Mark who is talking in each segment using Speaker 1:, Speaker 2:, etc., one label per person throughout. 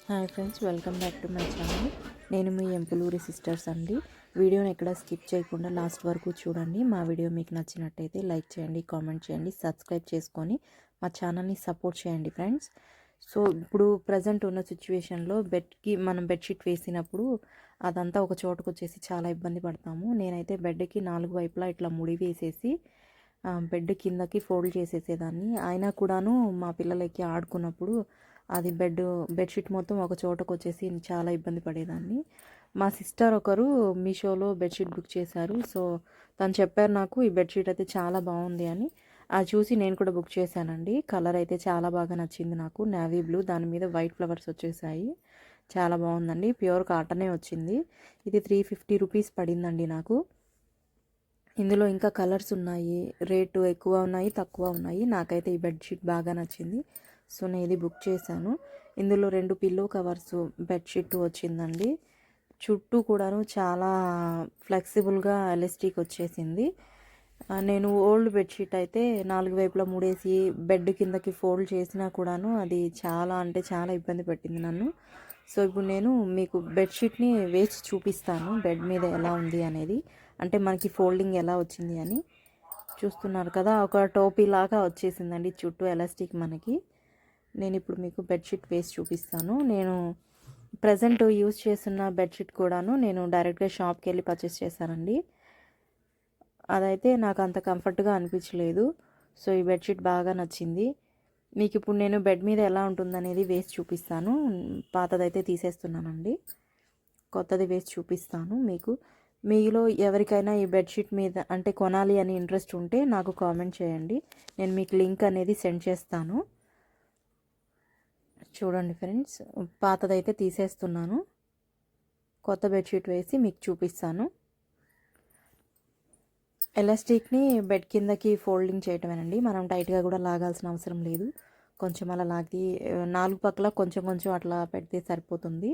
Speaker 1: Hi friends, welcome back to my channel. నేను మీ ఎంపులూరి sisters అండి. వీడియోని ఎక్కడ స్కిప్ చేయకుండా లాస్ట్ వరకు చూడండి. మా వీడియో మీకు నచ్చినట్టయితే లైక్ చేయండి, కామెంట్ చేయండి, సబ్స్క్రైబ్ చేసుకొని మా ఛానల్ని సపోర్ట్ చేయండి ఫ్రెండ్స్. సో ఇప్పుడు ప్రజెంట్ ఉన్న సిచ్యువేషన్లో మనం బెడ్షీట్ వేసినప్పుడు అదంతా ఒక చోటుకు వచ్చేసి చాలా ఇబ్బంది పడతాము. నేనైతే బెడ్కి 4 వైపులా ఇట్లా ముడి వేసేసి బెడ్ కిందకి ఫోల్డ్ చేసేసేదాన్ని. అయినా కూడాను మా పిల్లలకి ఆడుకున్నప్పుడు అది బెడ్షీట్ మొత్తం ఒక చోటకు వచ్చేసి చాలా ఇబ్బంది పడేదాన్ని. మా సిస్టర్ ఒకరు మీషోలో బెడ్షీట్ బుక్ చేశారు. సో తను చెప్పారు నాకు ఈ బెడ్షీట్ అయితే చాలా బాగుంది అని. అది చూసి నేను కూడా బుక్ చేశానండి. కలర్ అయితే చాలా బాగా నచ్చింది నాకు, నేవీ బ్లూ, దాని మీద వైట్ ఫ్లవర్స్ వచ్చేసాయి. చాలా బాగుందండి, ప్యూర్ కాటనే వచ్చింది. ఇది 350 రూపీస్ పడిందండి నాకు. ఇందులో ఇంకా కలర్స్ ఉన్నాయి, రేటు ఎక్కువ ఉన్నాయి, తక్కువ ఉన్నాయి. నాకైతే ఈ బెడ్షీట్ బాగా నచ్చింది. సో నేను ఇది బుక్ చేశాను. ఇందులో 2 పిల్లో కవర్స్ బెడ్షీట్ వచ్చిందండి. చుట్టూ కూడాను చాలా ఫ్లెక్సిబుల్గా ఎలాస్టిక్ వచ్చేసింది. నేను ఓల్డ్ బెడ్షీట్ అయితే 4 వైపులా ముడేసి బెడ్ కిందకి ఫోల్డ్ చేసినా కూడాను అది చాలా అంటే చాలా ఇబ్బంది పెట్టింది నన్ను. సో ఇప్పుడు నేను మీకు బెడ్షీట్ని వేసి చూపిస్తాను, బెడ్ మీద ఎలా ఉంది అనేది, అంటే మనకి ఫోల్డింగ్ ఎలా వచ్చింది అని. చూస్తున్నారు కదా, ఒక టోపీ లాగా వచ్చేసిందండి చుట్టూ ఎలాస్టిక్ మనకి. నేను ఇప్పుడు మీకు బెడ్షీట్ వేసి చూపిస్తాను. నేను ప్రజెంట్ యూజ్ చేస్తున్న బెడ్షీట్ కూడాను నేను డైరెక్ట్గా షాప్కి వెళ్ళి పర్చేస్ చేశానండి. అదైతే నాకు అంత కంఫర్ట్గా అనిపించలేదు. సో ఈ బెడ్షీట్ బాగా నచ్చింది. మీకు ఇప్పుడు నేను బెడ్ మీద ఎలా ఉంటుందనేది వేసి చూపిస్తాను. పాతదైతే తీసేస్తున్నానండి, కొత్తది వేసి చూపిస్తాను మీకు. మీలో ఎవరికైనా ఈ బెడ్షీట్ మీద అంటే కొనాలి అని ఇంట్రెస్ట్ ఉంటే నాకు కామెంట్ చేయండి, నేను మీకు లింక్ అనేది సెండ్ చేస్తాను. చూడండి ఫ్రెండ్స్, పాతదైతే తీసేస్తున్నాను, కొత్త బెడ్షీట్ వేసి మీకు చూపిస్తాను. ఎలాస్టిక్ని బెడ్ కిందకి ఫోల్డింగ్ చేయటమేనండి, మనం టైట్గా కూడా లాగాల్సిన అవసరం లేదు. కొంచెం అలా లాగి 4 పక్కల కొంచెం కొంచెం అట్లా పెడితే సరిపోతుంది.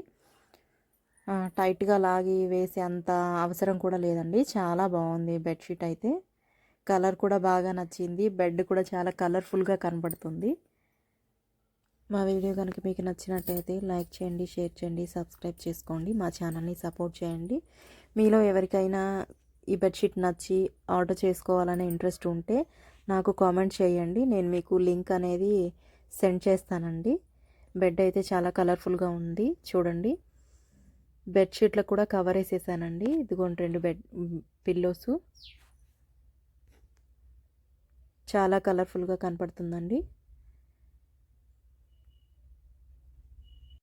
Speaker 1: టైట్గా లాగి వేసే అంత అవసరం కూడా లేదండి. చాలా బాగుంది బెడ్షీట్ అయితే, కలర్ కూడా బాగా నచ్చింది. బెడ్ కూడా చాలా కలర్ఫుల్గా కనబడుతుంది. మా వీడియో కనుక మీకు నచ్చినట్టయితే లైక్ చేయండి, షేర్ చేయండి, సబ్స్క్రైబ్ చేసుకోండి, మా ఛానల్ని సపోర్ట్ చేయండి. మీలో ఎవరికైనా ఈ బెడ్షీట్ నచ్చి ఆర్డర్ చేసుకోవాలనే ఇంట్రెస్ట్ ఉంటే నాకు కామెంట్ చేయండి, నేను మీకు లింక్ అనేది సెండ్ చేస్తానండి. బెడ్ అయితే చాలా కలర్ఫుల్గా ఉంది చూడండి. బెడ్షీట్లకు కూడా కవర్ వేసేసానండి. ఇదిగోండి 2 పిల్లోస్, చాలా కలర్ఫుల్గా కనపడుతుందండి.